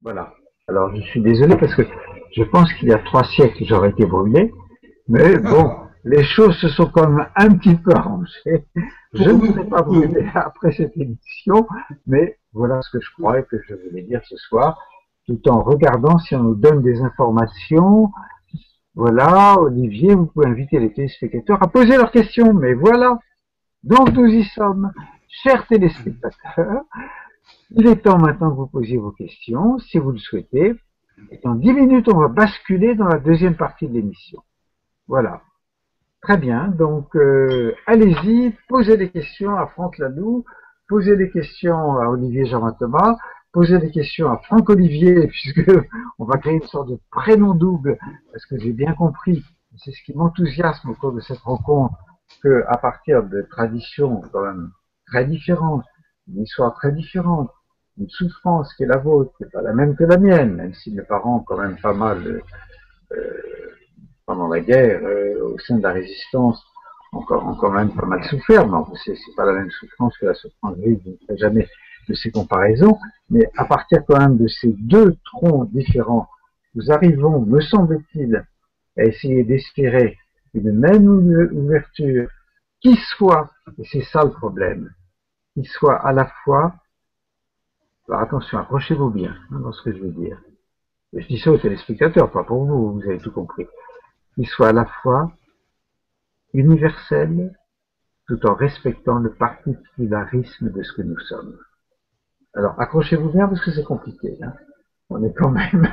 Voilà. Alors, je suis désolé parce que je pense qu'il y a 3 siècles, j'aurais été brûlé. Mais bon, les choses se sont quand même un petit peu arrangées. Je Pour ne nous, serai pas pour nous. brûlé après cette émission, mais voilà ce que je croyais que je voulais dire ce soir, tout en regardant si on nous donne des informations. Voilà, Olivier, vous pouvez inviter les téléspectateurs à poser leurs questions, mais voilà, donc nous y sommes. Chers téléspectateurs, il est temps maintenant que vous posiez vos questions, si vous le souhaitez. Et dans 10 minutes, on va basculer dans la deuxième partie de l'émission. Voilà. Très bien, donc allez-y, posez des questions à Franck Lanoux, posez des questions à Olivier Jean-Thomas, posez des questions à Franck Olivier, puisque on va créer une sorte de prénom double, parce que j'ai bien compris, c'est ce qui m'enthousiasme au cours de cette rencontre, qu'à partir de traditions quand même très différentes, une histoire très différente, une souffrance qui est la vôtre, qui n'est pas la même que la mienne, même si mes parents ont quand même pas mal pendant la guerre, au sein de la résistance, ont quand même pas mal souffert, mais c'est pas la même souffrance que la souffrance juive, je ne ferai jamais de ces comparaisons, mais à partir quand même de ces deux troncs différents, nous arrivons, me semble-t-il, à essayer d'espérer une même ouverture qui soit, et c'est ça le problème, qui soit à la fois, alors attention, accrochez-vous bien dans ce que je veux dire. Je dis ça aux téléspectateurs, pas pour vous, vous avez tout compris. Qui soit à la fois universel, tout en respectant le particularisme de ce que nous sommes. Alors, accrochez-vous bien parce que c'est compliqué. Hein. On est quand même,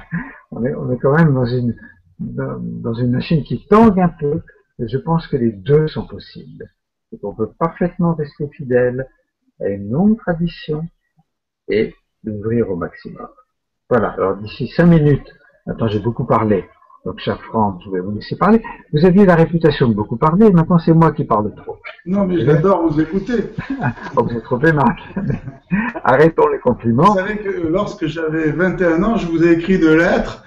on est quand même dans une machine qui tangue un peu. Et je pense que les deux sont possibles. Et qu'on peut parfaitement rester fidèle à une longue tradition et l'ouvrir au maximum. Voilà. Alors, d'ici 5 minutes, attends, j'ai beaucoup parlé. Donc, cher Franck, je vais vous laisser parler. Vous aviez la réputation de beaucoup parler, maintenant c'est moi qui parle trop. Non, Donc, mais je vais j'adore vous écouter. oh, vous êtes trop aimable. Arrêtons les Vous compliments. savez que lorsque j'avais 21 ans, je vous ai écrit de lettres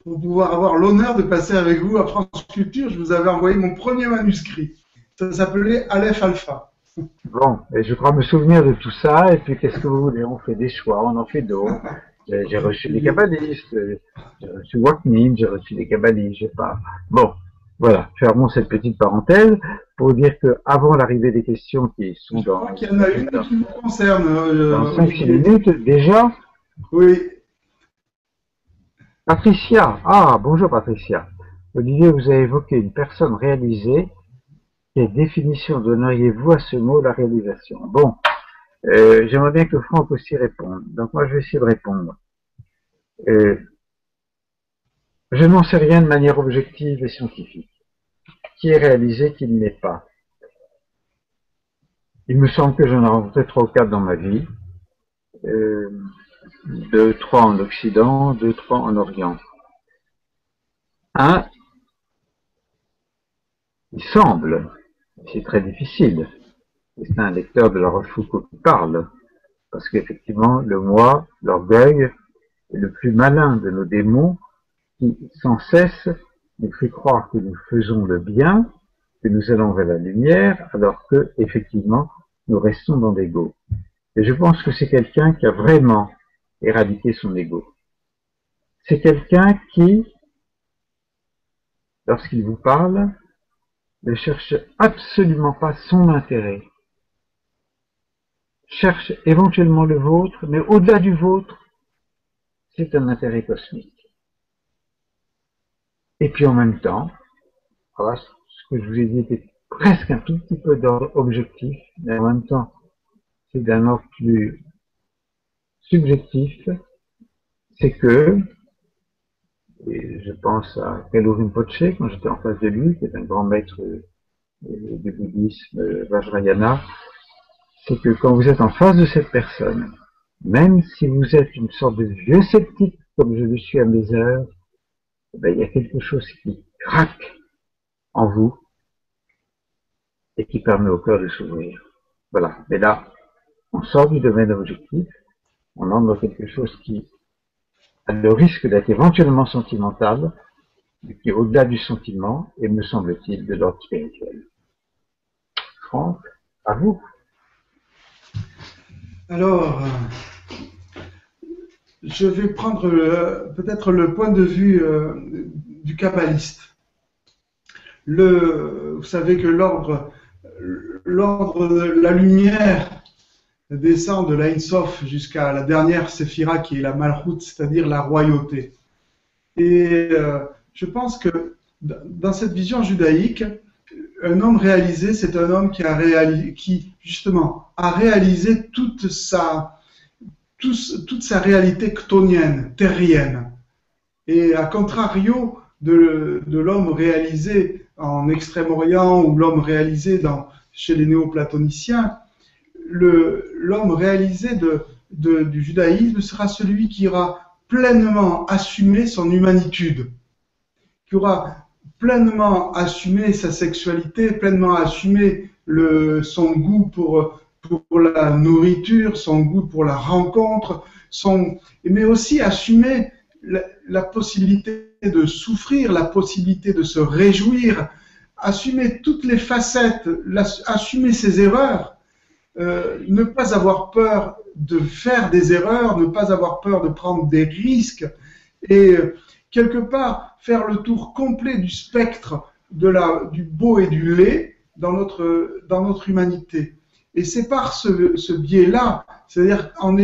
pour pouvoir avoir l'honneur de passer avec vous à France Culture. Je vous avais envoyé mon premier manuscrit. Ça s'appelait Aleph Alpha. Bon, et je crois me souvenir de tout ça, et puis qu'est-ce que vous voulez? On fait des choix, on en fait d'autres. J'ai reçu des kabbalistes, j'ai reçu Waknin, j'ai reçu des kabbalistes, j'ai pas. Bon, voilà, fermons cette petite parenthèse pour dire que avant l'arrivée des questions qui sont Je crois dans, qu'il y en a une dans, qui vous concerne, dans 5-6 Olivier. minutes déjà. Oui. Patricia, ah, bonjour Patricia. Olivier, vous avez évoqué une personne réalisée. Quelle définition donneriez-vous à ce mot, la réalisation? Bon, j'aimerais bien que Franck aussi réponde. Donc moi, je vais essayer de répondre. Euh, je n'en sais rien de manière objective et scientifique. Qui est réalisé, qui ne l'est pas. Il me semble que j'en ai rencontré 3 ou 4 dans ma vie. Euh, 2, 3 en Occident, 2, 3 en Orient. Un, il semble, c'est très difficile, et c'est un lecteur de la Rochefoucauld qui parle, parce qu'effectivement, le moi, l'orgueil, est le plus malin de nos démons qui, sans cesse, nous fait croire que nous faisons le bien, que nous allons vers la lumière, alors que, effectivement, nous restons dans l'ego. Et je pense que c'est quelqu'un qui a vraiment éradiqué son ego. C'est quelqu'un qui, lorsqu'il vous parle, ne cherche absolument pas son intérêt. Cherche éventuellement le vôtre, mais au-delà du vôtre, c'est un intérêt cosmique. Et puis en même temps, voilà, ce que je vous ai dit était presque un tout petit peu d'ordre objectif, mais en même temps, c'est d'un ordre plus subjectif, c'est que, et je pense à Kalu Rinpoche, quand j'étais en face de lui, qui est un grand maître du bouddhisme Vajrayana, c'est que quand vous êtes en face de cette personne, même si vous êtes une sorte de vieux sceptique, comme je le suis à mes heures, eh ben, il y a quelque chose qui craque en vous et qui permet au cœur de s'ouvrir. Voilà. Mais là, on sort du domaine objectif, on entre dans quelque chose qui a le risque d'être éventuellement sentimental, mais qui est au-delà du sentiment, et me semble-t-il, de l'ordre spirituel. Franck, à vous. Alors, je vais prendre peut-être le point de vue du kabbaliste. Vous savez que l'ordre de la lumière descend de l'Ain Sof jusqu'à la dernière séphira qui est la Malchut, c'est-à-dire la royauté. Et je pense que dans cette vision judaïque, un homme réalisé, c'est un homme qui justement a réalisé toute sa réalité chtonienne, terrienne. Et à contrario de l'homme réalisé en Extrême-Orient ou l'homme réalisé chez les néoplatoniciens, l'homme réalisé du judaïsme sera celui qui aura pleinement assumé son humanitude, qui aura pleinement assumé sa sexualité, pleinement assumé son goût pour la nourriture, son goût pour la rencontre, mais aussi assumer la possibilité de souffrir, la possibilité de se réjouir, assumer toutes les facettes, assumer ses erreurs, ne pas avoir peur de faire des erreurs, ne pas avoir peur de prendre des risques et quelque part faire le tour complet du spectre du beau et du laid dans notre humanité. Et c'est par ce biais-là, c'est-à-dire en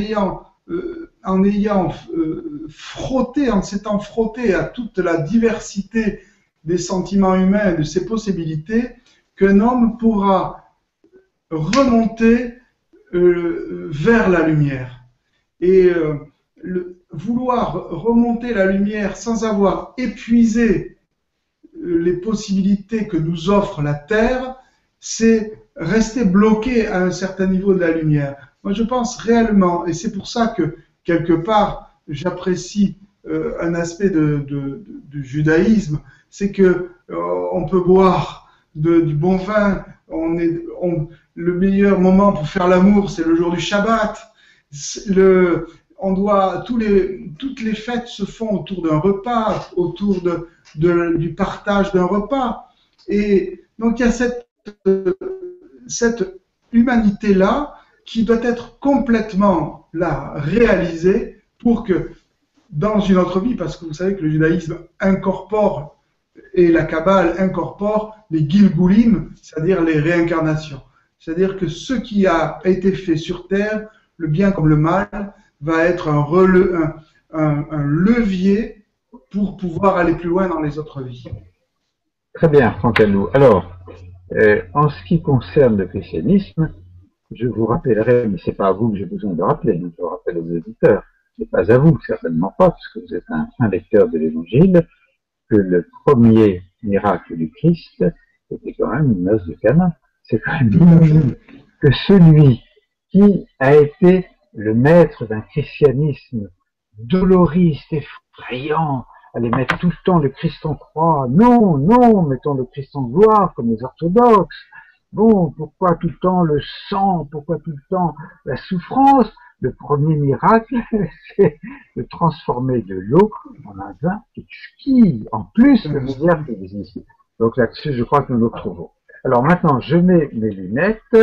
s'étant frotté à toute la diversité des sentiments humains, de ses possibilités, qu'un homme pourra remonter vers la lumière. Et vouloir remonter la lumière sans avoir épuisé les possibilités que nous offre la Terre, c'est rester bloqué à un certain niveau de la lumière. Moi, je pense réellement, et c'est pour ça que, quelque part, j'apprécie un aspect du judaïsme, c'est que on peut boire du bon vin, le meilleur moment pour faire l'amour, c'est le jour du Shabbat. Toutes les fêtes se font autour d'un repas, autour du partage d'un repas. Et donc, il y a cette humanité-là qui doit être complètement là, réalisée pour que dans une autre vie, parce que vous savez que le judaïsme incorpore et la Kabbale incorpore les Gilgulim, c'est-à-dire les réincarnations. C'est-à-dire que ce qui a été fait sur Terre, le bien comme le mal, va être un levier pour pouvoir aller plus loin dans les autres vies. Très bien, Franck-Alou. Alors, en ce qui concerne le christianisme, je vous rappellerai, mais c'est pas à vous que j'ai besoin de rappeler, je vous rappelle aux auditeurs, c'est pas à vous, certainement pas, parce que vous êtes un fin lecteur de l'Évangile, que le premier miracle du Christ était quand même une noce de Cana. C'est quand même inouï que celui qui a été le maître d'un christianisme doloriste, effrayant, allait mettre tout le temps le Christ en croix. Non, non, mettons le Christ en gloire, comme les orthodoxes. Bon, pourquoi tout le temps le sang? Pourquoi tout le temps la souffrance? Le premier miracle, c'est de transformer de l'eau en un vin exquis, en plus de misère qui existe. Donc là-dessus, je crois que nous nous retrouvons. Alors maintenant, je mets mes lunettes,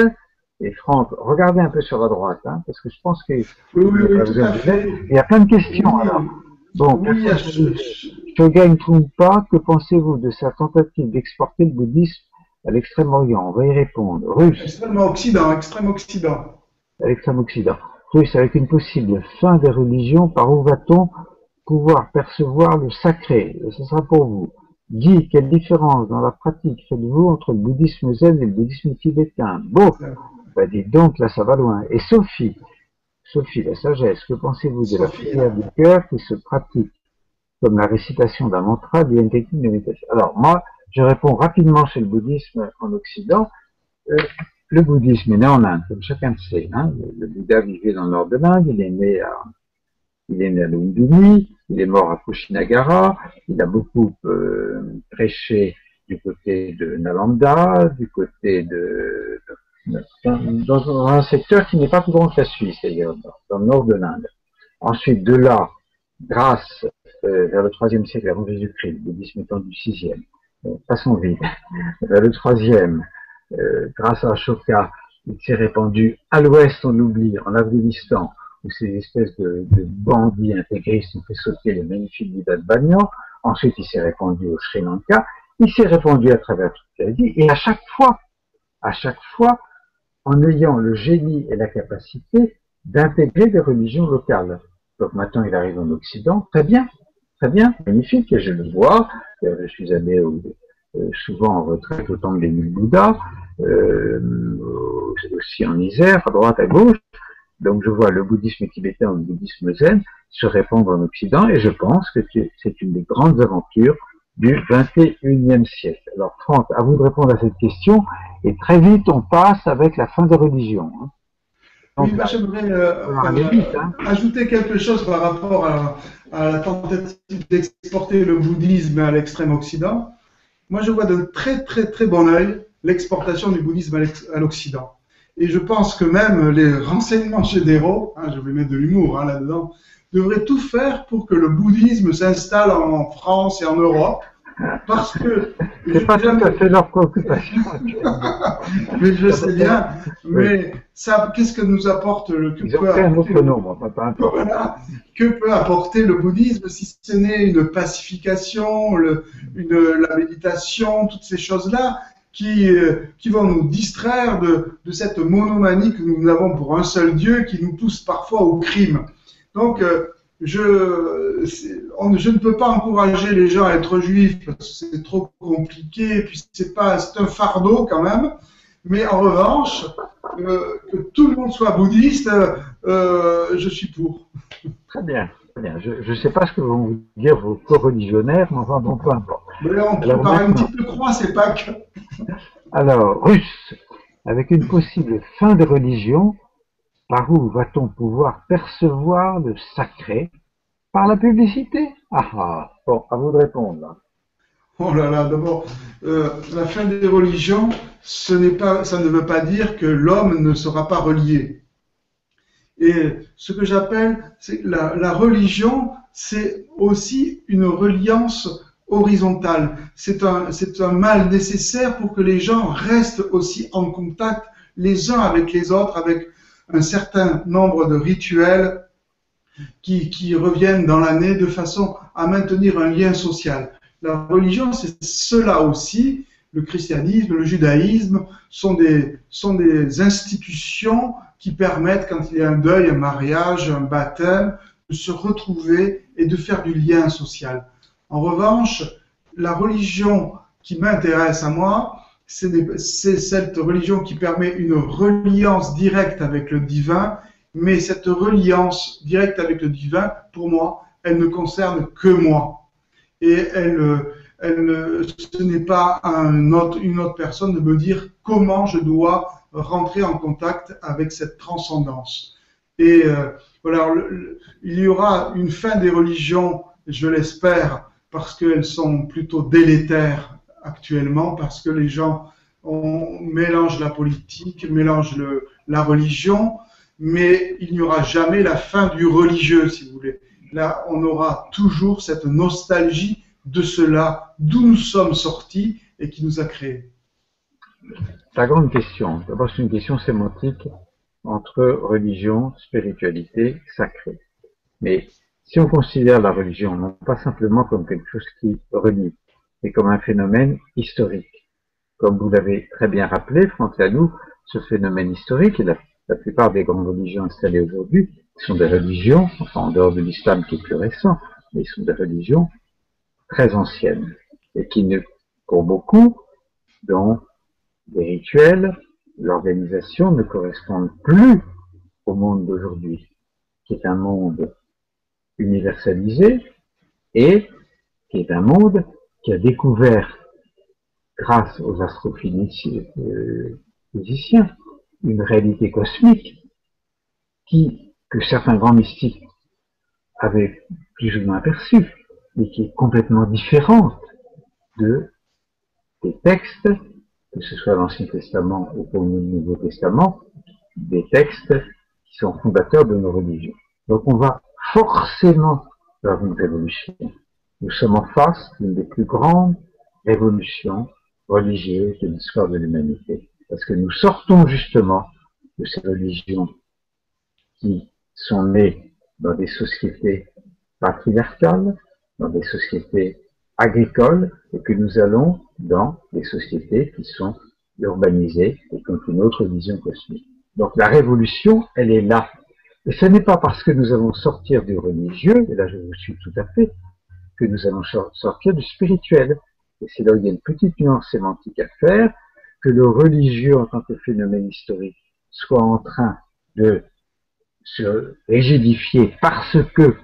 et Franck, regardez un peu sur la droite, hein, parce que je pense que il y a plein de questions. Alors. Bon, Shogun Trungpa, que pensez-vous de sa tentative d'exporter le bouddhisme à l'Extrême-Orient? On va y répondre. Russe. Extrême-Occident. À l'Extrême-Occident. Russe, avec une possible fin des religions, par où va-t-on pouvoir percevoir le sacré? Ce sera pour vous. Dis, quelle différence dans la pratique faites-vous entre le bouddhisme zen et le bouddhisme tibétain? Bon, bah dites donc, là ça va loin. Et Sophie, la sagesse, que pensez-vous de la prière du cœur qui se pratique comme la récitation d'un mantra via une technique de méditation? Alors moi, je réponds rapidement sur le bouddhisme en Occident. Le bouddhisme est né en Inde, comme chacun le sait. Hein. Le Bouddha vivait dans le nord de l'Inde, il est né à Lumbini, il est mort à Kushinagara, il a beaucoup prêché du côté de Nalanda, du côté dans un secteur qui n'est pas plus grand que la Suisse, d'ailleurs, dans le nord de l'Inde. Ensuite, de là, grâce vers le IIIe siècle avant Jésus-Christ, le bouddhisme étant du VIe, passons vite, vers le IIIe, grâce à Ashoka, il s'est répandu à l'ouest, on l'oublie, en Afghanistan, où ces espèces de bandits intégristes ont fait sauter le magnifique Buddha de Banyan. Ensuite, il s'est répandu au Sri Lanka. Il s'est répandu à travers toute l'Asie. Et à chaque fois, en ayant le génie et la capacité d'intégrer des religions locales. Donc maintenant, il arrive en Occident. Très bien, magnifique. Et je le vois. Je suis allé souvent en retraite au temple des mille Bouddhas, aussi en Isère, à droite, à gauche. Donc je vois le bouddhisme tibétain ou le bouddhisme zen se répandre en Occident et je pense que c'est une des grandes aventures du XXIe siècle. Alors Franck, à vous de répondre à cette question et très vite on passe avec la fin des religions. Oui, bah, j'aimerais ajouter quelque chose par rapport à la tentative d'exporter le bouddhisme à l'extrême Occident. Moi, je vois de très très très bon œil l'exportation du bouddhisme à l'Occident. Et je pense que même les renseignements généraux, je vais mettre de l'humour là-dedans, devraient tout faire pour que le bouddhisme s'installe en France et en Europe. Parce que... C'est pas tout à fait leur préoccupation. Mais je sais bien, mais ça, qu'est-ce que nous apporte le... Ils ont fait un autre nom, moi, pas importe. Voilà. Que peut apporter le bouddhisme si ce n'est une pacification, la méditation, toutes ces choses-là qui vont nous distraire de cette monomanie que nous avons pour un seul Dieu qui nous pousse parfois au crime. Donc, je ne peux pas encourager les gens à être juifs parce que c'est trop compliqué, et puis c'est un fardeau quand même. Mais en revanche, que tout le monde soit bouddhiste, je suis pour. Très bien, très bien. Je ne sais pas ce que vont vous dire vos co-religionnaires, mais enfin bon, peu importe. Mais on prépare une petite croix, c'est Pâques. Alors, Russe, avec une possible fin de religion, par où va-t-on pouvoir percevoir le sacré? Par la publicité? Bon, à vous de répondre. Là. Oh là là, d'abord, la fin des religions, ça ne veut pas dire que l'homme ne sera pas relié. Et ce que j'appelle, c'est la religion, c'est aussi une reliance horizontale. C'est un mal nécessaire pour que les gens restent aussi en contact les uns avec les autres, avec un certain nombre de rituels qui reviennent dans l'année de façon à maintenir un lien social. La religion, c'est cela aussi. Le christianisme, le judaïsme sont des institutions qui permettent, quand il y a un deuil, un mariage, un baptême, de se retrouver et de faire du lien social. En revanche, la religion qui m'intéresse à moi, c'est cette religion qui permet une reliance directe avec le divin, mais cette reliance directe avec le divin, pour moi, elle ne concerne que moi. Et ce n'est pas une autre personne de me dire comment je dois rentrer en contact avec cette transcendance. Et voilà, il y aura une fin des religions, je l'espère, parce qu'elles sont plutôt délétères actuellement, parce que les gens mélangent la politique, mélangent la religion, mais il n'y aura jamais la fin du religieux, si vous voulez. Là, on aura toujours cette nostalgie de cela, d'où nous sommes sortis et qui nous a créés. La grande question, d'abord c'est une question sémantique entre religion, spiritualité, sacré. Mais si on considère la religion non pas simplement comme quelque chose qui relie, mais comme un phénomène historique, comme vous l'avez très bien rappelé, Franck Lanoux, ce phénomène historique, et la plupart des grandes religions installées aujourd'hui, sont des religions, enfin en dehors de l'islam qui est plus récent, mais ils sont des religions très anciennes, et qui ne, pour beaucoup, dont les rituels, l'organisation ne correspondent plus au monde d'aujourd'hui, qui est un monde universalisé et qui est un monde qui a découvert, grâce aux astrophysiciens, une réalité cosmique que certains grands mystiques avaient plus ou moins aperçue, mais qui est complètement différente des textes, que ce soit l'Ancien Testament ou le Nouveau Testament, des textes qui sont fondateurs de nos religions. Donc on va forcément vers une révolution. Nous sommes en face d'une des plus grandes révolutions religieuses de l'histoire de l'humanité. Parce que nous sortons justement de ces religions qui sont nés dans des sociétés patriarcales, dans des sociétés agricoles, et que nous allons dans des sociétés qui sont urbanisées et qui ont une autre vision cosmique. Donc la révolution, elle est là. Et ce n'est pas parce que nous allons sortir du religieux, et là je vous suis tout à fait, que nous allons sortir du spirituel. Et c'est là où il y a une petite nuance sémantique à faire, que le religieux en tant que phénomène historique soit en train de se rigidifier parce que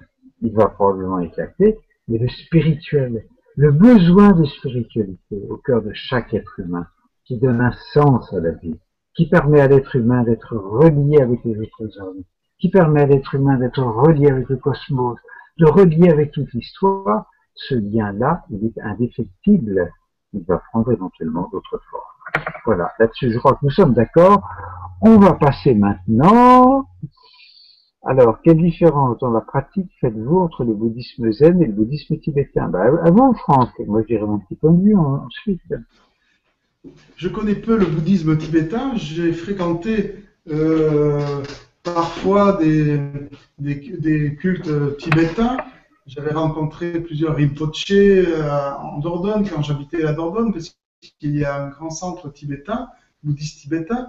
il va probablement éclater, mais le spirituel, le besoin de spiritualité au cœur de chaque être humain, qui donne un sens à la vie, qui permet à l'être humain d'être relié avec les autres hommes, qui permet à l'être humain d'être relié avec le cosmos, de relier avec toute l'histoire, ce lien-là, il est indéfectible. Il va prendre éventuellement d'autres formes. Voilà, là-dessus, je crois que nous sommes d'accord. On va passer maintenant. Alors, quelle différence dans la pratique faites-vous entre le bouddhisme zen et le bouddhisme tibétain? À vous, Franck. Moi, je dirais mon petit point de vue ensuite. Je connais peu le bouddhisme tibétain. J'ai fréquenté parfois des cultes tibétains. J'avais rencontré plusieurs Rinpoche en Dordogne, quand j'habitais la Dordogne, parce qu'il y a un grand centre tibétain, bouddhiste tibétain.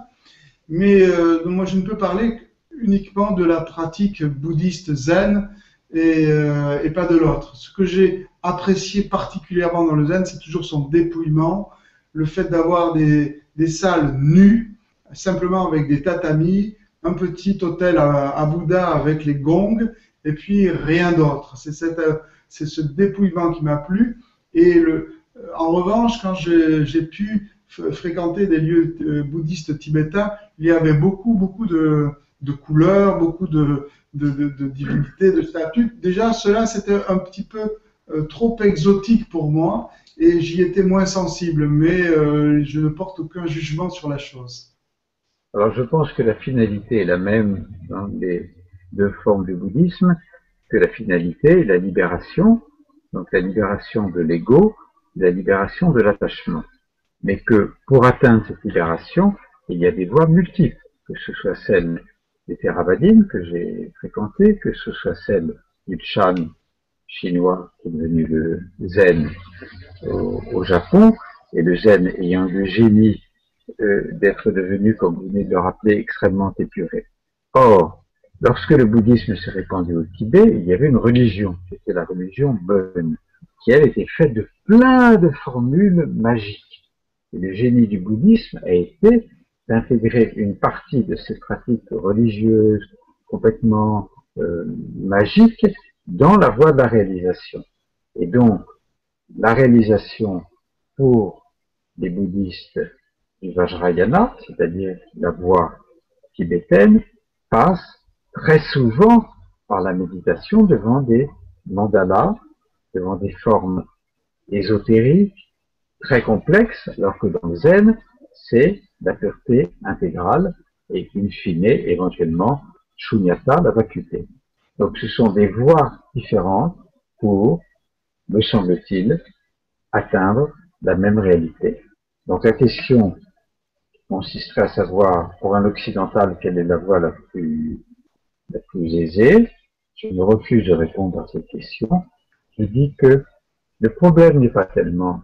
Mais moi, je ne peux parler uniquement de la pratique bouddhiste zen et pas de l'autre. Ce que j'ai apprécié particulièrement dans le zen, c'est toujours son dépouillement, le fait d'avoir des salles nues, simplement avec des tatamis, un petit hôtel à Bouddha avec les gongs, et puis rien d'autre. C'est ce dépouillement qui m'a plu. Et en revanche, quand j'ai pu fréquenter des lieux bouddhistes tibétains, il y avait beaucoup de couleurs, beaucoup de divinités, de statues. Déjà, cela, c'était un petit peu trop exotique pour moi, et j'y étais moins sensible, mais je ne porte aucun jugement sur la chose. Alors, je pense que la finalité est la même dans les deux formes du bouddhisme, que la finalité est la libération, donc la libération de l'ego, la libération de l'attachement. Mais que pour atteindre cette libération, il y a des voies multiples, que ce soit celle des Theravadim que j'ai fréquentées, que ce soit celle du Chan chinois qui est devenu le Zen au Japon, et le Zen ayant le génie d'être devenu, comme vous venez de le rappeler, extrêmement épuré. Or, lorsque le bouddhisme s'est répandu au Tibet, il y avait une religion, c'était la religion Bon, qui elle était faite de plein de formules magiques. Et le génie du bouddhisme a été d'intégrer une partie de ces pratiques religieuses complètement magiques dans la voie de la réalisation. Et donc, la réalisation pour les bouddhistes du Vajrayana, c'est-à-dire la voie tibétaine, passe très souvent par la méditation devant des mandalas, devant des formes ésotériques, très complexes, alors que dans le zen, c'est la pureté intégrale et in fine, éventuellement, shunyata, la vacuité. Donc ce sont des voies différentes pour, me semble-t-il, atteindre la même réalité. Donc la question consisterait à savoir, pour un occidental, quelle est la voie la plus aisée. Je me refuse de répondre à cette question. Je dis que le problème n'est pas tellement,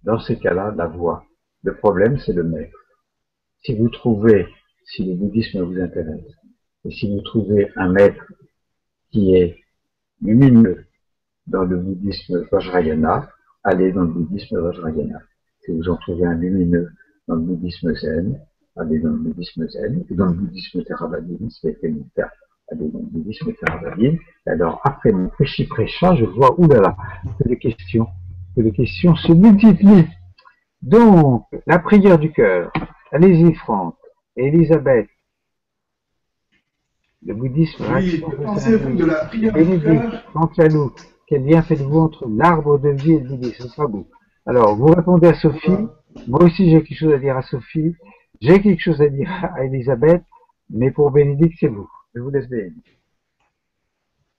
dans ces cas-là, la voie. Le problème, c'est le maître. Si vous trouvez, si le bouddhisme vous intéresse, et si vous trouvez un maître qui est lumineux dans le bouddhisme Vajrayana, allez dans le bouddhisme Vajrayana. Si vous en trouvez un lumineux dans le bouddhisme zen, allez dans le bouddhisme zen, et dans le bouddhisme Theravadim, c'était mon cas, allez dans le bouddhisme Theravadim. Alors, après mon prêchi-prêcha, je vois, oulala, que les questions se multiplient. Donc, la prière du cœur. Allez-y, Franck. Et Elisabeth. Le bouddhisme. Oui, que pensez-vous de la prière du cœur? Franck Lalou. Quel lien faites-vous entre l'arbre de vie et le bouddhisme? C'est pas beau. Alors, vous répondez à Sophie. Moi aussi, j'ai quelque chose à dire à Sophie. J'ai quelque chose à dire à Elisabeth. Mais pour Bénédicte, c'est vous. Je vous laisse Bénédicte.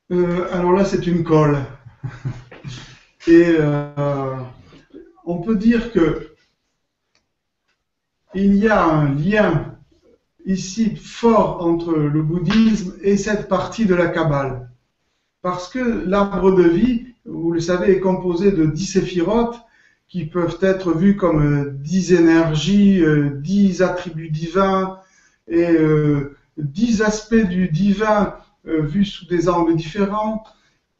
Alors là, c'est une colle. Et on peut dire que il y a un lien ici fort entre le bouddhisme et cette partie de la Kabbale. Parce que l'arbre de vie, vous le savez, est composé de 10 séphirotes qui peuvent être vus comme 10 énergies, 10 attributs divins et 10 aspects du divin vus sous des angles différents.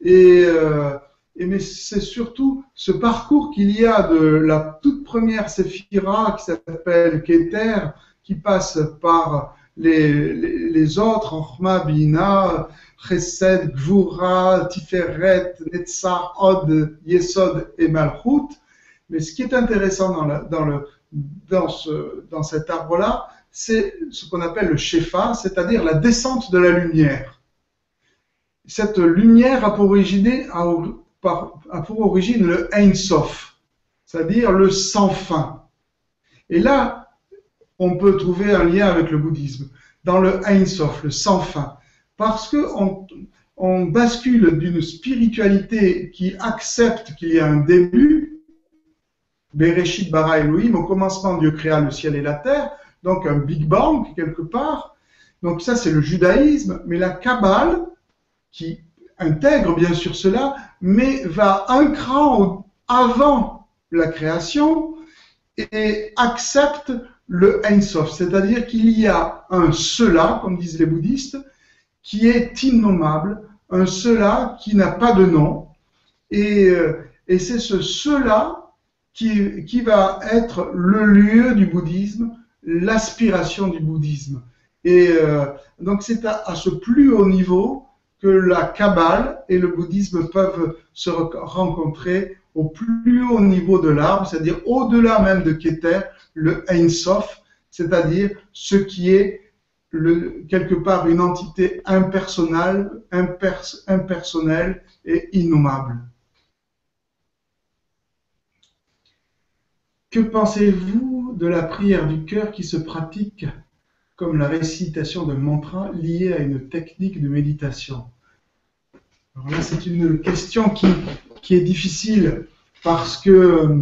Mais c'est surtout ce parcours qu'il y a de la toute première séphira qui s'appelle Keter, qui passe par les autres, Chorma, Bina, Chesed, Gvura, Tiferet, Netzar, Od, Yesod et Malchut. Mais ce qui est intéressant dans cet arbre-là, c'est ce qu'on appelle le Shefa, c'est-à-dire la descente de la lumière. Cette lumière a pour origine le Ein Sof, c'est-à-dire le sans fin. Et là, on peut trouver un lien avec le bouddhisme, dans le Ein Sof, le sans fin, parce qu'on bascule d'une spiritualité qui accepte qu'il y a un début, Bereshit bara Elohim, au commencement Dieu créa le ciel et la terre, donc un Big Bang quelque part. Donc ça c'est le judaïsme, mais la Kabbale, qui intègre bien sûr cela, mais va un cran avant la création et accepte le Ein Sof, c'est-à-dire qu'il y a un cela, comme disent les bouddhistes, qui est innommable, un cela qui n'a pas de nom, et c'est ce cela qui va être le lieu du bouddhisme, l'aspiration du bouddhisme. Et donc c'est à ce plus haut niveau que la Kabbale et le bouddhisme peuvent se rencontrer au plus haut niveau de l'arbre, c'est-à-dire au-delà même de Keter, le Ein Sof, c'est-à-dire ce qui est quelque part une entité impersonnelle et innommable. Que pensez-vous de la prière du cœur qui se pratique comme la récitation de mantras liée à une technique de méditation? Alors là, c'est une question qui est difficile parce que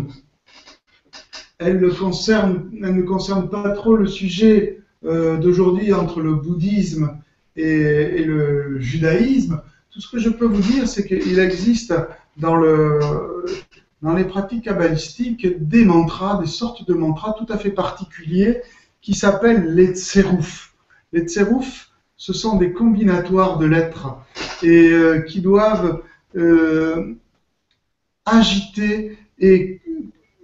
elle ne concerne pas trop le sujet d'aujourd'hui entre le bouddhisme et le judaïsme. Tout ce que je peux vous dire, c'est qu'il existe dans les pratiques kabbalistiques des mantras, des sortes de mantras tout à fait particuliers qui s'appellent les tserouf. Les tserouf, ce sont des combinatoires de lettres et qui doivent agiter et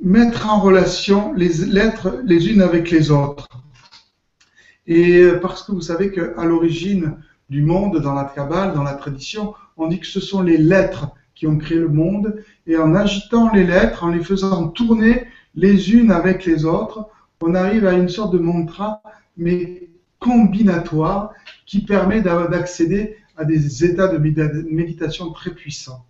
mettre en relation les lettres les unes avec les autres. Et parce que vous savez qu'à l'origine du monde, dans la Kabbale, dans la tradition, on dit que ce sont les lettres qui ont créé le monde, et en agitant les lettres, en les faisant tourner les unes avec les autres, on arrive à une sorte de mantra, mais combinatoire, qui permet d'accéder à des états de méditation très puissants.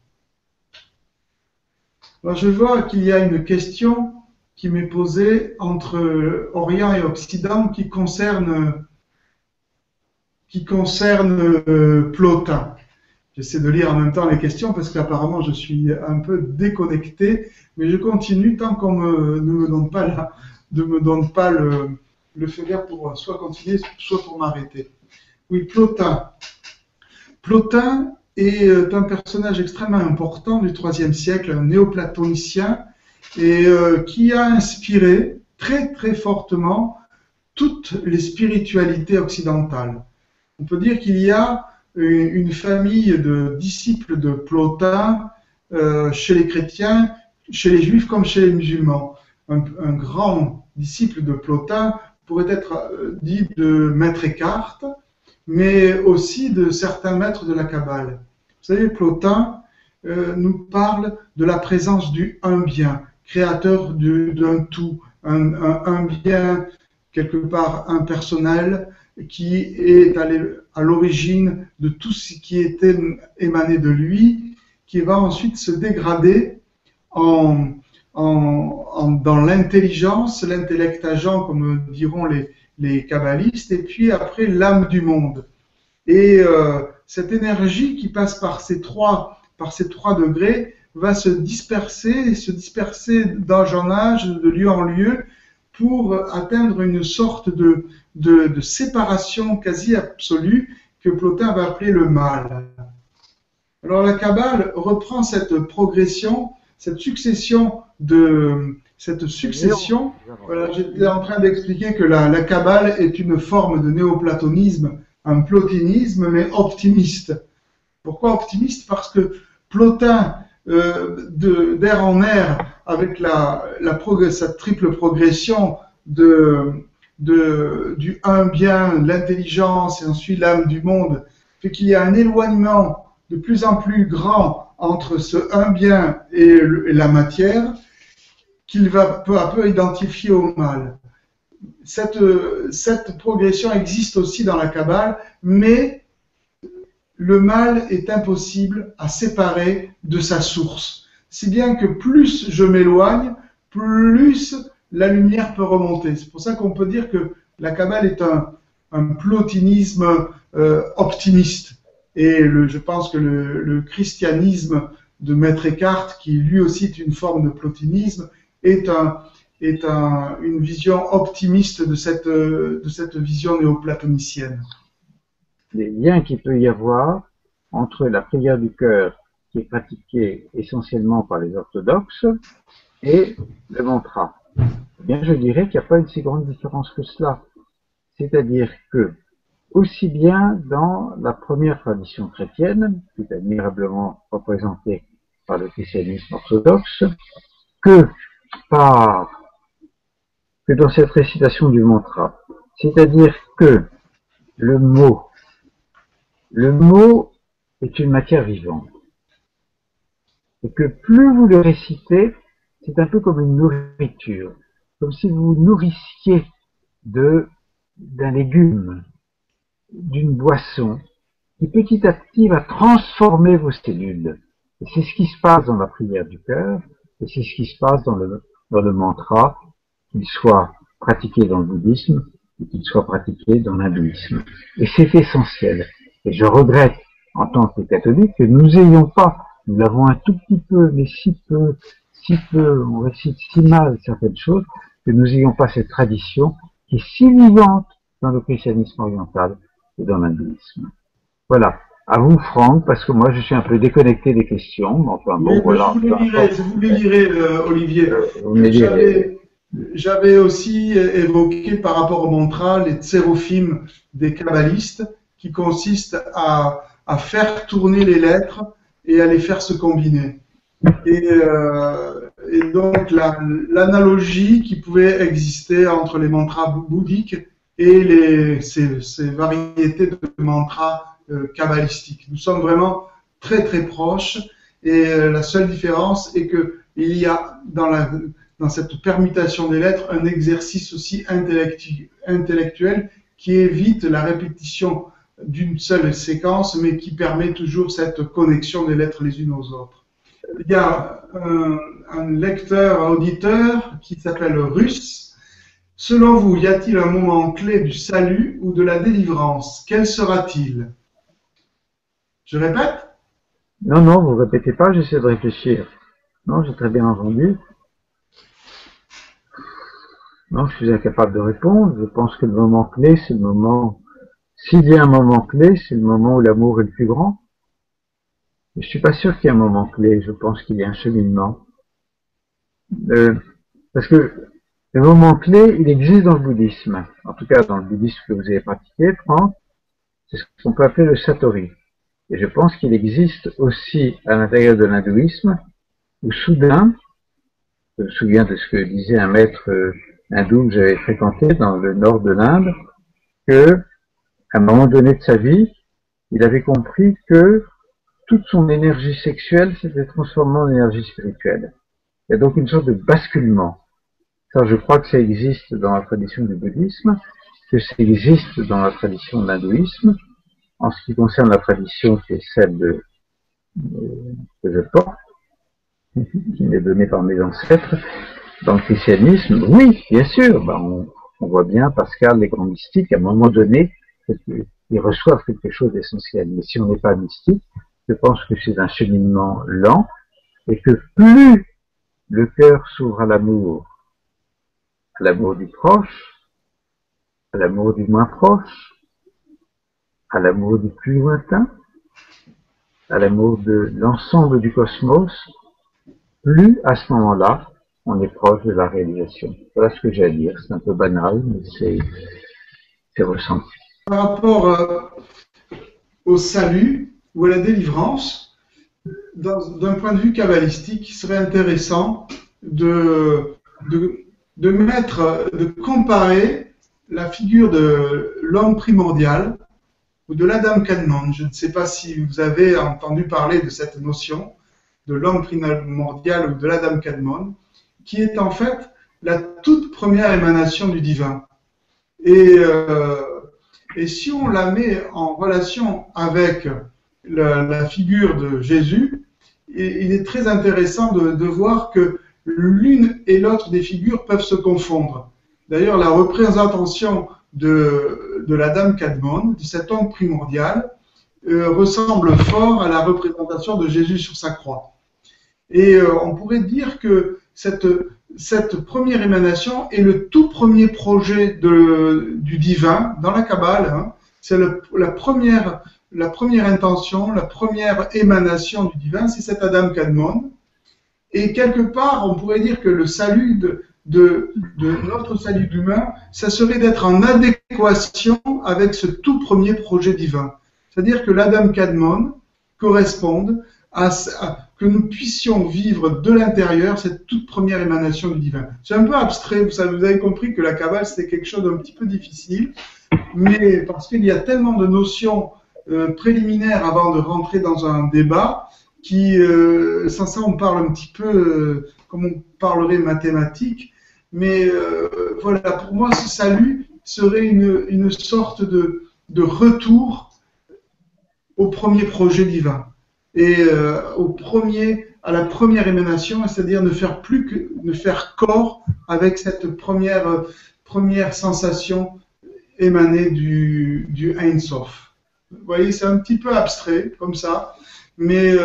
Alors je vois qu'il y a une question qui m'est posée entre Orient et Occident qui concerne Plotin. J'essaie de lire en même temps les questions parce qu'apparemment je suis un peu déconnecté, mais je continue tant qu'on ne me donne pas le feu vert pour soit continuer, soit pour m'arrêter. Oui, Plotin. Plotin est un personnage extrêmement important du IIIe siècle, un néoplatonicien, et qui a inspiré très très fortement toutes les spiritualités occidentales. On peut dire qu'il y a une famille de disciples de Plotin chez les chrétiens, chez les juifs comme chez les musulmans. Un grand disciple de Plotin pourrait être dit de Maître Eckhart, mais aussi de certains maîtres de la Kabbale. Vous savez, Plotin nous parle de la présence du un bien, créateur d'un tout, un bien quelque part impersonnel, qui est à l'origine de tout ce qui était émané de lui, qui va ensuite se dégrader dans l'intelligence, l'intellect agent, comme diront les kabbalistes, et puis après l'âme du monde. Et cette énergie qui passe par ces trois degrés va se disperser d'âge en âge, de lieu en lieu, pour atteindre une sorte de séparation quasi absolue que Plotin va appeler le mal. Alors la Kabbale reprend cette progression, cette succession, voilà, j'étais en train d'expliquer que la Kabbale est une forme de néoplatonisme, un plotinisme, mais optimiste. Pourquoi optimiste? Parce que Plotin, d'air en air, avec cette triple progression du un bien, l'intelligence et ensuite l'âme du monde, fait qu'il y a un éloignement de plus en plus grand entre ce un bien et la matière, qu'il va peu à peu identifier au mal. Cette progression existe aussi dans la Kabbale, mais le mal est impossible à séparer de sa source. Si bien que plus je m'éloigne, plus la lumière peut remonter. C'est pour ça qu'on peut dire que la Kabbale est un plotinisme optimiste. Et je pense que le christianisme de Maître Eckhart, qui lui aussi est une forme de plotinisme, est une vision optimiste de cette vision néoplatonicienne. Les liens qu'il peut y avoir entre la prière du cœur, qui est pratiquée essentiellement par les orthodoxes, et le mantra. Eh bien, je dirais qu'il n'y a pas une si grande différence que cela. C'est-à-dire que, aussi bien dans la première tradition chrétienne, qui est admirablement représentée par le christianisme orthodoxe, que dans cette récitation du mantra. C'est-à-dire que le mot est une matière vivante. Et que plus vous le récitez, c'est un peu comme une nourriture. Comme si vous nourrissiez d'un légume, d'une boisson, qui petit à petit va transformer vos cellules. Et c'est ce qui se passe dans la prière du cœur, et c'est ce qui se passe dans le mantra, qu'il soit pratiqué dans le bouddhisme, et qu'il soit pratiqué dans l'hindouisme. Et c'est essentiel. Et je regrette, en tant que catholique, que nous n'ayons pas, nous l'avons un tout petit peu, mais si peu, on récite si mal certaines choses, que nous n'ayons pas cette tradition qui est si vivante dans le christianisme oriental et dans l'hindouisme. Voilà. À vous, Franck, parce que moi, je suis un peu déconnecté des questions. Mais enfin, bon, oui, voilà. Je vous les lirai, Olivier. J'avais aussi évoqué par rapport au mantra les tsérophim des kabbalistes, qui consistent à faire tourner les lettres et à les faire se combiner. Et donc l'analogie qui pouvait exister entre les mantras bouddhiques et ces variétés de mantras kabbalistiques. Nous sommes vraiment très très proches, et la seule différence est que il y a dans cette permutation des lettres un exercice aussi intellectuel qui évite la répétition d'une seule séquence, mais qui permet toujours cette connexion des lettres les unes aux autres. Il y a un lecteur, un auditeur qui s'appelle Russe. Selon vous, y a-t-il un moment clé du salut ou de la délivrance? Quel sera-t-il? Je répète? Non, vous répétez pas, j'essaie de réfléchir. Non, j'ai très bien entendu. Non, je suis incapable de répondre. Je pense que le moment clé, c'est le moment... S'il y a un moment clé, c'est le moment où l'amour est le plus grand. Mais je suis pas sûr qu'il y ait un moment clé. Je pense qu'il y a un cheminement. Parce que le moment clé, il existe dans le bouddhisme. En tout cas, dans le bouddhisme que vous avez pratiqué, Franck, c'est ce qu'on peut appeler le satori. Et je pense qu'il existe aussi à l'intérieur de l'hindouisme, où soudain, je me souviens de ce que disait un maître hindou que j'avais fréquenté dans le nord de l'Inde, que, à un moment donné de sa vie, il avait compris que toute son énergie sexuelle s'était transformée en énergie spirituelle. Il y a donc une sorte de basculement. Ça, je crois que ça existe dans la tradition du bouddhisme, que ça existe dans la tradition de l'hindouisme. En ce qui concerne la tradition qui est celle que je porte, qui m'est donnée par mes ancêtres, dans le christianisme, oui, bien sûr, on voit bien Pascal, les grands mystiques, à un moment donné, ils reçoivent quelque chose d'essentiel. Mais si on n'est pas mystique, je pense que c'est un cheminement lent, et que plus le cœur s'ouvre à l'amour, à l'amour du proche, à l'amour du moins proche, à l'amour du plus lointain, à l'amour de l'ensemble du cosmos, plus à ce moment-là, on est proche de la réalisation. Voilà ce que j'ai à dire. C'est un peu banal, mais c'est ressenti. Par rapport au salut ou à la délivrance, d'un point de vue kabbalistique, il serait intéressant de comparer la figure de l'homme primordial ou de l'Adam Kadmon. Je ne sais pas si vous avez entendu parler de cette notion de l'homme primordial ou de l'Adam Kadmon, qui est en fait la toute première émanation du divin. Et si on la met en relation avec la figure de Jésus, il est très intéressant de voir que l'une et l'autre des figures peuvent se confondre. D'ailleurs, la représentation de l'Adam Kadmon, de cet homme primordial, ressemble fort à la représentation de Jésus sur sa croix. Et on pourrait dire que cette première émanation est le tout premier projet du divin dans la Kabbale. Hein. C'est la première intention, la première émanation du divin, c'est cet Adam Kadmon. Et quelque part, on pourrait dire que le salut de notre salut d'humain, ça serait d'être en adéquation avec ce tout premier projet divin. C'est-à-dire que l'Adam Kadmon corresponde à que nous puissions vivre de l'intérieur cette toute première émanation du divin. C'est un peu abstrait, vous avez compris que la Kabbale c'était quelque chose d'un petit peu difficile, mais parce qu'il y a tellement de notions préliminaires avant de rentrer dans un débat qui, sans ça on parle un petit peu comme on parlerait mathématiques, mais voilà, pour moi ce salut serait une sorte de retour au premier projet divin. Et à la première émanation, c'est-à-dire ne faire corps avec cette première sensation émanée du Ein Sof. Vous voyez, c'est un petit peu abstrait comme ça, mais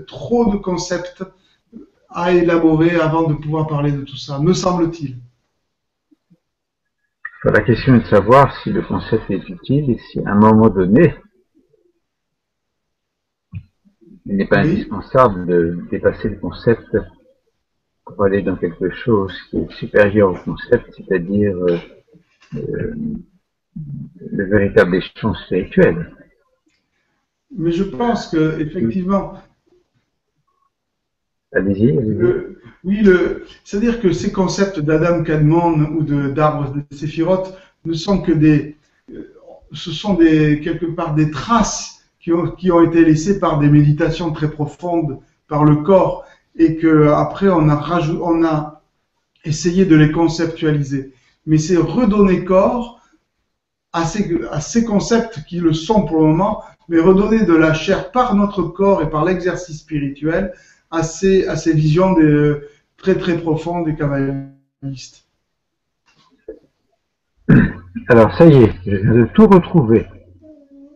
trop de concepts à élaborer avant de pouvoir parler de tout ça, me semble-t-il. La question est de savoir si le concept est utile et si à un moment donné, il n'est pas indispensable de dépasser le concept pour aller dans quelque chose qui est supérieur au concept, c'est-à-dire le véritable échange spirituel. Mais je pense que effectivement, allez-y. Oui, c'est-à-dire que ces concepts d'Adam Kadmon ou d'arbre de Séphiroth ne sont que ce sont quelque part des traces qui ont été laissées par des méditations très profondes par le corps et que après on a essayé de les conceptualiser. Mais c'est redonner corps à ces concepts qui le sont pour le moment, mais redonner de la chair par notre corps et par l'exercice spirituel à ces visions très très profondes des kabbalistes. Alors ça y est, je viens de tout retrouver.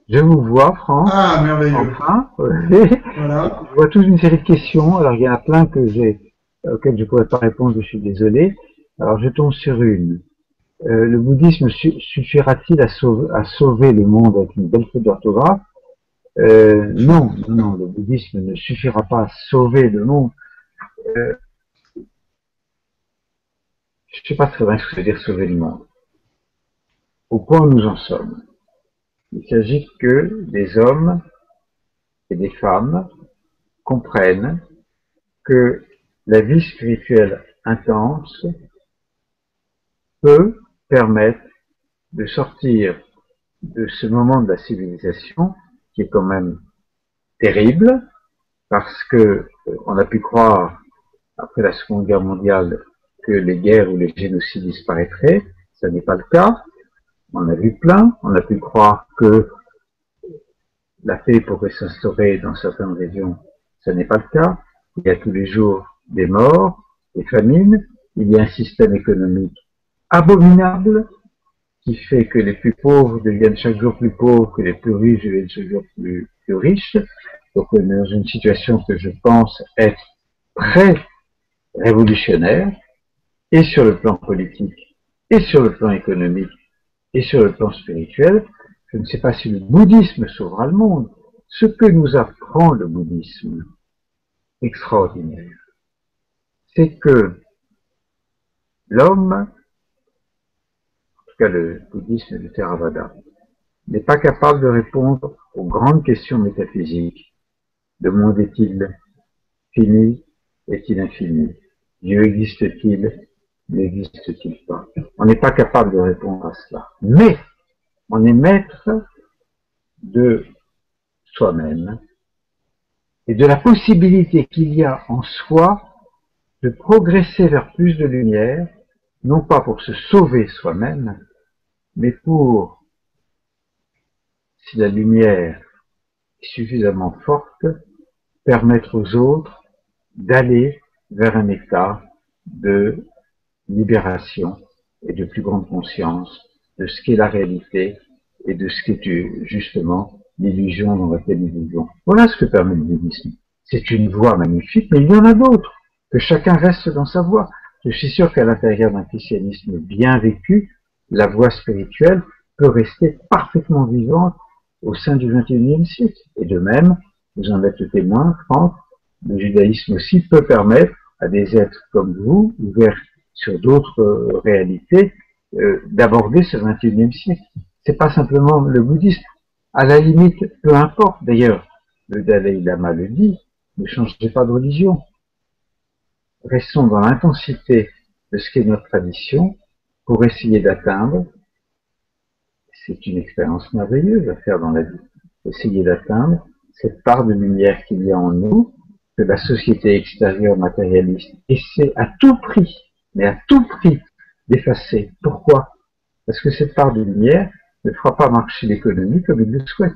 Je vous vois, Franck. Ah, merveilleux. Enfin, voilà. Je vois toute une série de questions. Alors il y en a plein auxquelles je ne pourrais pas répondre, je suis désolé. Alors je tombe sur une. Le bouddhisme suffira-t-il à sauver le monde avec une belle faute d'orthographe? Non, le bouddhisme ne suffira pas à sauver le monde. Je ne sais pas très bien ce que ça veut dire sauver le monde. Au point où nous en sommes, il s'agit que des hommes et des femmes comprennent que la vie spirituelle intense peut permettre de sortir de ce moment de la civilisation qui est quand même terrible parce que on a pu croire après la Seconde Guerre mondiale que les guerres ou les génocides disparaîtraient. Ça n'est pas le cas. On a vu plein. On a pu croire que la paix pourrait s'instaurer dans certaines régions. Ça n'est pas le cas. Il y a tous les jours des morts, des famines. Il y a un système économique abominable qui fait que les plus pauvres deviennent chaque jour plus pauvres, que les plus riches deviennent chaque jour plus riches. Donc on est dans une situation que je pense être très révolutionnaire. et sur le plan politique, et sur le plan économique, et sur le plan spirituel, je ne sais pas si le bouddhisme sauvera le monde. Ce que nous apprend le bouddhisme, extraordinaire, c'est que l'homme, en tout cas le bouddhisme du Theravada, n'est pas capable de répondre aux grandes questions métaphysiques. Le monde est-il fini? Est-il infini? Dieu existe-t-il? N'existe-t-il pas? On n'est pas capable de répondre à cela. Mais on est maître de soi-même et de la possibilité qu'il y a en soi de progresser vers plus de lumière, non pas pour se sauver soi-même, mais pour, si la lumière est suffisamment forte, permettre aux autres d'aller vers un état de libération et de plus grande conscience de ce qu'est la réalité et de ce qu'est justement l'illusion dans laquelle nous vivons. Voilà ce que permet le bouddhisme. C'est une voie magnifique, mais il y en a d'autres. Que chacun reste dans sa voie. Je suis sûr qu'à l'intérieur d'un christianisme bien vécu, la voie spirituelle peut rester parfaitement vivante au sein du XXIe siècle. Et de même, vous en êtes le témoin, Franck, le judaïsme aussi peut permettre à des êtres comme vous, ouverts sur d'autres réalités, d'aborder ce XXIe siècle. C'est pas simplement le bouddhisme. À la limite, peu importe. D'ailleurs, le Dalai Lama le dit, ne changez pas de religion. Restons dans l'intensité de ce qu'est notre tradition pour essayer d'atteindre, c'est une expérience merveilleuse à faire dans la vie, essayer d'atteindre cette part de lumière qu'il y a en nous, que la société extérieure matérialiste essaie à tout prix, mais à tout prix, d'effacer. Pourquoi? Parce que cette part de lumière ne fera pas marcher l'économie comme il le souhaite.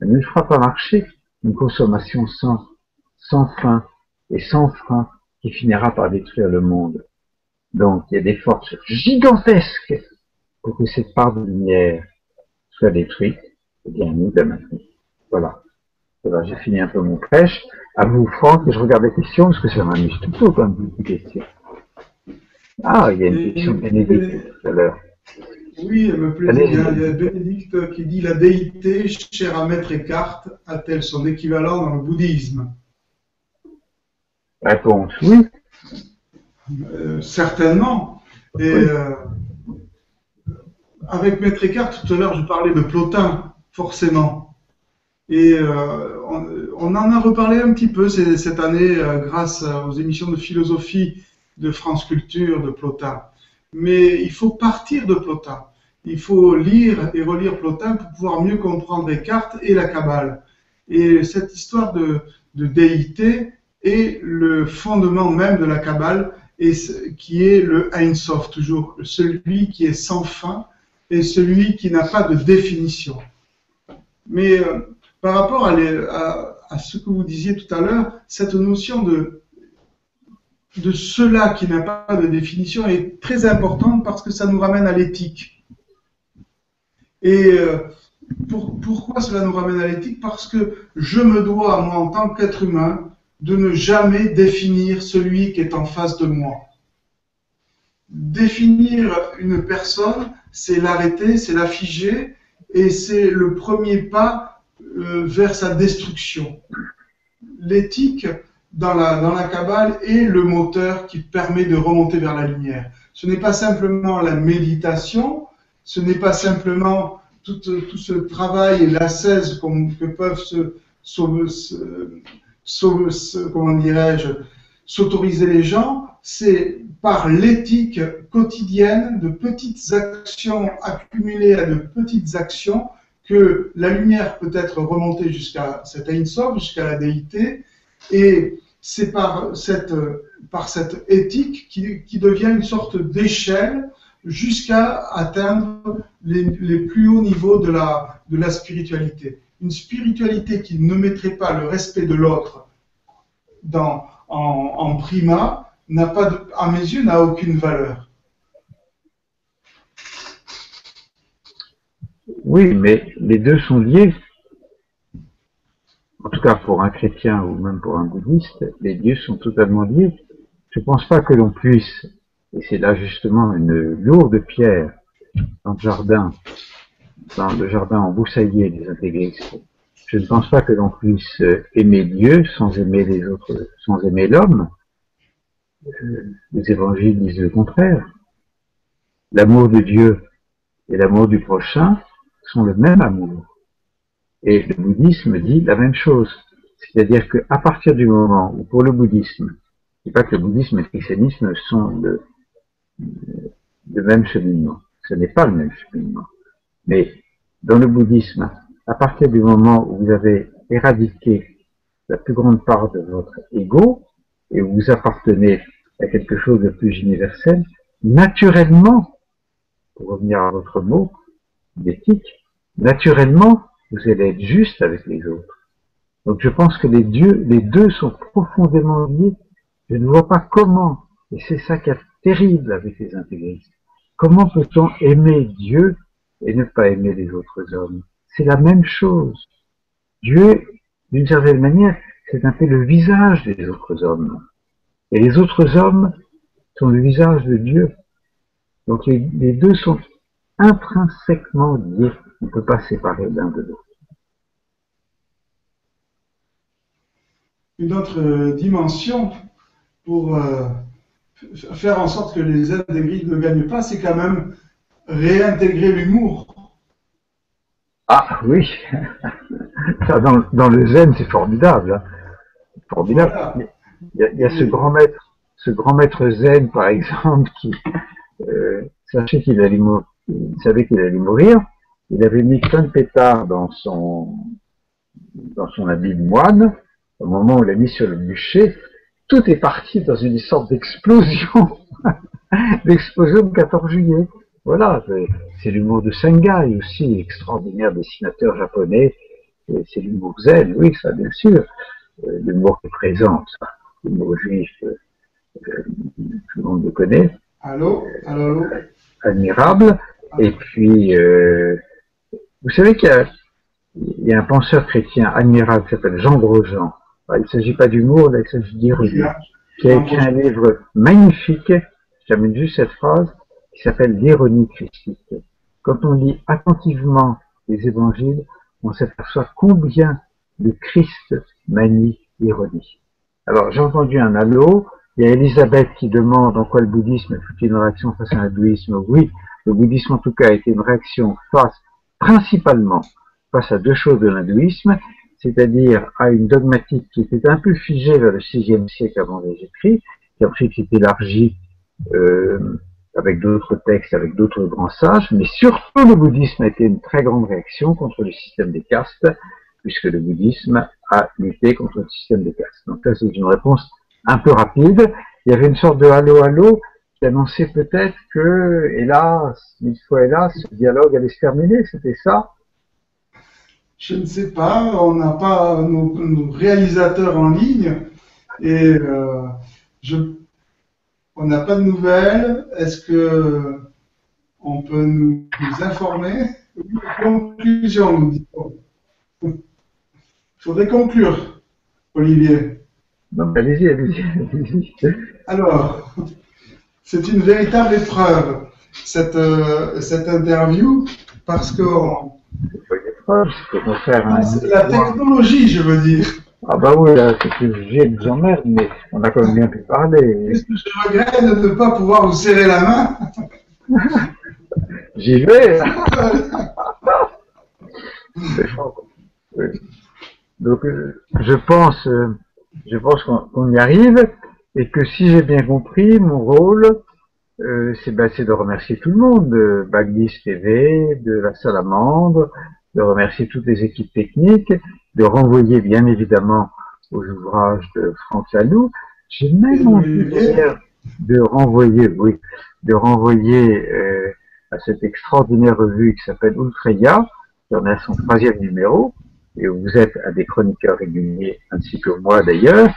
Elle ne fera pas marcher une consommation sans fin et sans frein qui finira par détruire le monde. Donc, il y a des forces gigantesques pour que cette part de lumière soit détruite et bien nous la maintenir. Voilà. Voilà, j'ai fini un peu mon prêche. À vous, Franck, et je regarde les questions parce que ça m'amuse tout comme vous, les questions. Ah, il y a une question de Bénédicte tout à l'heure. Oui, elle me plaisait bien. Il y a Bénédicte qui dit: la déité, chère à Maître Eckhart, a-t-elle son équivalent dans le bouddhisme? Réponse: oui. Certainement. Et Oui. Avec Maître Eckhart, tout à l'heure, je parlais de Plotin, forcément. Et on en a reparlé un petit peu cette année grâce aux émissions de philosophie de France Culture de Plotin. Mais il faut partir de Plotin. Il faut lire et relire Plotin pour pouvoir mieux comprendre Eckhart et la Kabbale. Et cette histoire de déité est le fondement même de la Kabbale, et qui est le Ein Sof, toujours celui qui est sans fin et celui qui n'a pas de définition. Mais par rapport à ce que vous disiez tout à l'heure, cette notion de cela qui n'a pas de définition est très importante parce que ça nous ramène à l'éthique. Et pourquoi cela nous ramène à l'éthique? Parce que je me dois, moi, en tant qu'être humain, de ne jamais définir celui qui est en face de moi. Définir une personne, c'est l'arrêter, c'est la figer, et c'est le premier pas vers sa destruction. L'éthique, dans la Kabbale, est le moteur qui permet de remonter vers la lumière. Ce n'est pas simplement la méditation, ce n'est pas simplement tout ce travail et l'ascèse que peuvent comment dirais-je, s'autoriser les gens, c'est par l'éthique quotidienne de petites actions accumulées à de petites actions que la lumière peut être remontée jusqu'à cet Ein Sof, jusqu'à la déité, et c'est par cette éthique qui devient une sorte d'échelle jusqu'à atteindre les plus hauts niveaux de la spiritualité. Une spiritualité qui ne mettrait pas le respect de l'autre en primat, à mes yeux, n'a aucune valeur. Oui, mais les deux sont liés. En tout cas, pour un chrétien ou même pour un bouddhiste, les deux sont totalement liés. Je ne pense pas que l'on puisse et c'est là justement une lourde pierre dans le jardin embroussaillé des intégristes. Je ne pense pas que l'on puisse aimer Dieu sans aimer les autres, sans aimer l'homme. Les évangiles disent le contraire. L'amour de Dieu et l'amour du prochain sont le même amour. Et le bouddhisme dit la même chose. C'est-à-dire qu'à partir du moment où, pour le bouddhisme, je ne dis pas que le bouddhisme et le christianisme sont le même cheminement. Ce n'est pas le même cheminement. Mais dans le bouddhisme, à partir du moment où vous avez éradiqué la plus grande part de votre ego et où vous appartenez à quelque chose de plus universel, naturellement, pour revenir à votre mot d'éthique, naturellement, vous allez être juste avec les autres. Donc je pense que les deux sont profondément liés. Je ne vois pas comment, et c'est ça qui est terrible avec les intégristes, comment peut-on aimer Dieu et ne pas aimer les autres hommes? C'est la même chose. Dieu, d'une certaine manière, c'est un peu le visage des autres hommes. Et les autres hommes sont le visage de Dieu. Donc les deux sont intrinsèquement liés. On ne peut pas séparer l'un de l'autre. Une autre dimension pour faire en sorte que les intégristes ne gagnent pas, c'est quand même réintégrer l'humour. Ah oui, ça dans le zen c'est formidable. Hein. Formidable. Voilà. Il y a ce grand maître zen par exemple qui savait qu'il allait mourir. Il avait mis plein de pétards dans son habit de moine. Au moment où il l'a mis sur le bûcher, tout est parti dans une sorte d'explosion, d'explosion du 14 juillet. Voilà, c'est l'humour de Sengai aussi, extraordinaire dessinateur japonais. C'est l'humour zen, oui, ça bien sûr. L'humour qui est présent, ça. L'humour juif, tout le monde le connaît. Allô. Admirable. Et puis, vous savez qu'il y a un penseur chrétien admirable qui s'appelle Jean Grosjean. Il ne s'agit pas d'humour, là, il s'agit d'ironie. Qui a écrit un livre magnifique, j'amène juste cette phrase, qui s'appelle L'ironie christique. Quand on lit attentivement les évangiles, on s'aperçoit combien le Christ manie l'ironie. Alors, j'ai entendu un halo, il y a Elisabeth qui demande en quoi le bouddhisme est une réaction face à l'hindouisme. Oui, le bouddhisme en tout cas a été une réaction principalement face à deux choses de l'hindouisme, c'est-à-dire à une dogmatique qui était un peu figée vers le VIe siècle avant Jésus-Christ, qui ensuite s'est élargie avec d'autres textes, avec d'autres grands sages, mais surtout le bouddhisme a été une très grande réaction contre le système des castes, puisque le bouddhisme a lutté contre le système des castes. Donc là, c'est une réponse un peu rapide. Il y avait une sorte de halo qui annonçait peut-être que, hélas, mille fois hélas, ce dialogue allait se terminer, c'était ça? Je ne sais pas, on n'a pas nos réalisateurs en ligne et on n'a pas de nouvelles. Est-ce que on peut nous informer? Conclusion, nous dit-on. Il faudrait conclure, Olivier. Allez-y. Alors, c'est une véritable épreuve, cette interview, parce que la technologie, je veux dire. Ah bah oui, là, c'est que j'ai nous emmerde, mais on a quand même bien pu parler. Est-ce que je regrette de ne pas pouvoir vous serrer la main? J'y vais. Donc, je pense qu'on y arrive, et que si j'ai bien compris, mon rôle, c'est de remercier tout le monde, de Bagdis TV, de la Salamandre, de remercier toutes les équipes techniques, de renvoyer bien évidemment aux ouvrages de Franck Laloux. J'ai même envie de renvoyer à cette extraordinaire revue qui s'appelle Ultreya, qui en a son 3e numéro, et où vous êtes à des chroniqueurs réguliers, ainsi que moi d'ailleurs.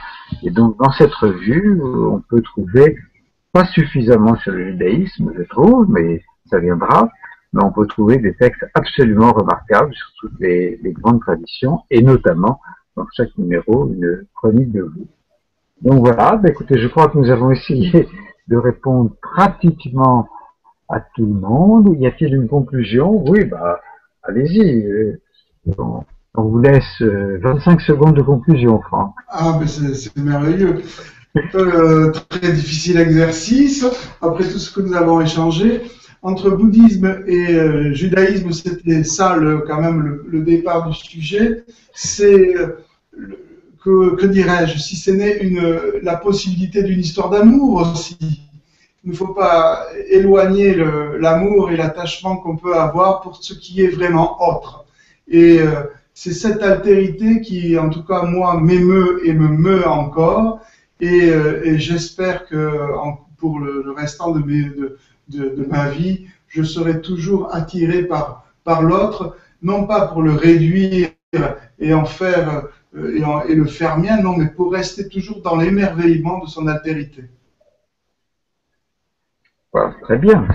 Et donc dans cette revue, on peut trouver, pas suffisamment sur le judaïsme, je trouve, mais ça viendra, mais on peut trouver des textes absolument remarquables sur toutes les grandes traditions, et notamment, dans chaque numéro, une chronique de vous. Donc voilà, écoutez, je crois que nous avons essayé de répondre pratiquement à tout le monde. Y a-t-il une conclusion? Oui, bah, allez-y. On vous laisse 25 secondes de conclusion, Franck. Ah, ben c'est merveilleux. Très difficile exercice. Après tout ce que nous avons échangé, entre bouddhisme et judaïsme, c'était ça quand même le départ du sujet. C'est que dirais-je, si ce n'est la possibilité d'une histoire d'amour aussi. Il ne faut pas éloigner l'amour et l'attachement qu'on peut avoir pour ce qui est vraiment autre. Et c'est cette altérité qui, en tout cas, moi, m'émeut et me meut encore. Et j'espère que pour le restant de ma vie, je serai toujours attiré par l'autre, non pas pour le réduire et en faire et le faire mien, non, mais pour rester toujours dans l'émerveillement de son altérité. Voilà, très bien.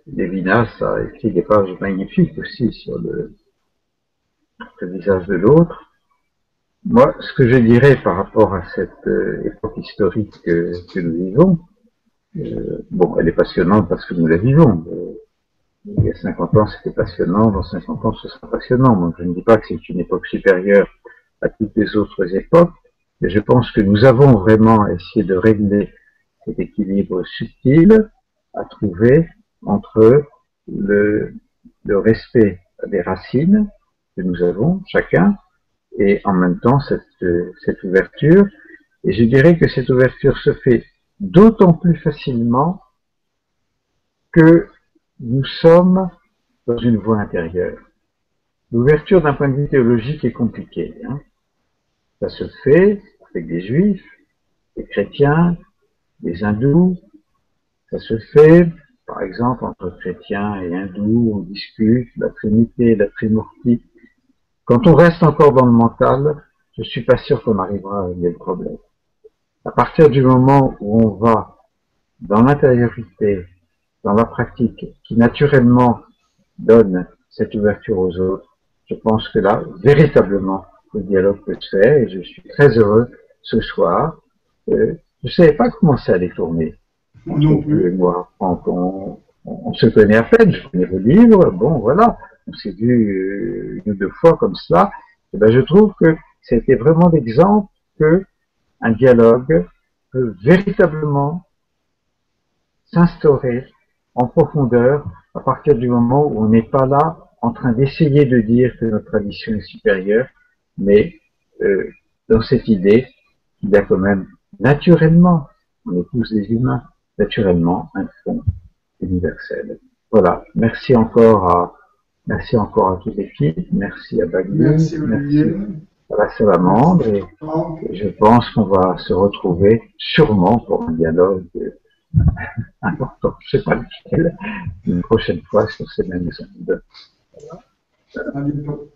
Lévinas a écrit des pages magnifiques aussi sur le visage de l'autre. Moi, ce que je dirais par rapport à cette époque historique que nous vivons, bon, elle est passionnante parce que nous la vivons. Il y a 50 ans, c'était passionnant, dans 50 ans, ce sera passionnant. Donc, je ne dis pas que c'est une époque supérieure à toutes les autres époques, mais je pense que nous avons vraiment essayé de régler cet équilibre subtil à trouver entre le respect des racines que nous avons chacun et en même temps cette ouverture. Et je dirais que cette ouverture se fait d'autant plus facilement que nous sommes dans une voie intérieure. L'ouverture d'un point de vue théologique est compliquée. Hein. Ça se fait avec des juifs, des chrétiens, des hindous. Ça se fait, par exemple, entre chrétiens et hindous, on discute la Trinité, la Trimurti. Quand on reste encore dans le mental, je suis pas sûr qu'on arrivera à régler le problème. À partir du moment où on va dans l'intériorité, dans la pratique, qui naturellement donne cette ouverture aux autres, je pense que là, véritablement, le dialogue peut se faire et je suis très heureux ce soir. Je ne savais pas comment ça allait tourner. Non plus. Moi, on se connaît à peine, je connais vos livres, bon voilà, on s'est vu une ou deux fois comme cela. Et ben, je trouve que c'était vraiment l'exemple que un dialogue peut véritablement s'instaurer en profondeur à partir du moment où on n'est pas là en train d'essayer de dire que notre tradition est supérieure, mais dans cette idée qu'il y a quand même naturellement, on est tous des humains, naturellement un fond universel. Voilà, merci encore à toute l'équipe, merci à Bagui, merci à la Salamandre, et je pense qu'on va se retrouver sûrement pour un dialogue important, je ne sais pas lequel, une prochaine fois sur ces mêmes ondes. À bientôt.